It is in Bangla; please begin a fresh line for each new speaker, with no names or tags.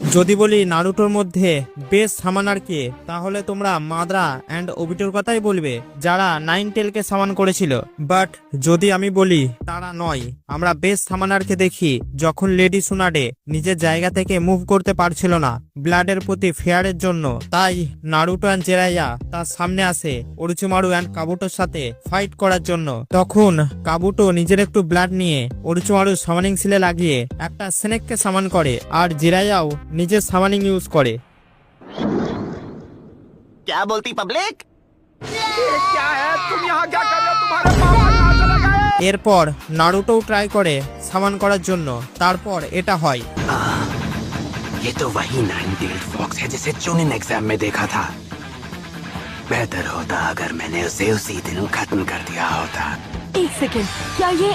যদি বলি নারুটোর মধ্যে বেস্ট সামানার কে, তাহলে তোমরা মাদ্রা অ্যান্ড ওবিটোর কথাই বলবে, যারা 9 টেলকে সামান করেছিল। বাট যদি আমি বলি তারা নয়, আমরা বেস্ট সামানারকে দেখি যখন লেডি সুনাডে নিজের জায়গা থেকে মুভ করতে পারছিল না ব্লাডের প্রতি ফেয়ারের জন্য, তাই নারুটো অ্যান্ড জেরাইয়া তার সামনে আসে ওরোচিমারু অ্যান্ড কাবুটোর সাথে ফাইট করার জন্য। তখন কাবুটো নিজের একটু ব্লাড নিয়ে ওরোচিমারু সামানিং সিলে লাগিয়ে একটা স্নেককে সামান করে, আর জিরাইয়াও নিজের সামানিং ইউজ করে।
क्या बोलती पब्लिक?
क्या है तुम यहाँ क्या कर रहे हो? तुम्हारे पापा कहाँ चले गए?
এরপর নারুটোও ট্রাই করে সামান করার জন্য, তারপর এটা হয়।
ये तो वही 9-tailed fox है जिसे चुनिन एग्जाम में देखा था। बेहतर होता अगर मैंने उसे उसी दिन खत्म कर दिया होता।
एक सेकेंड, क्या ये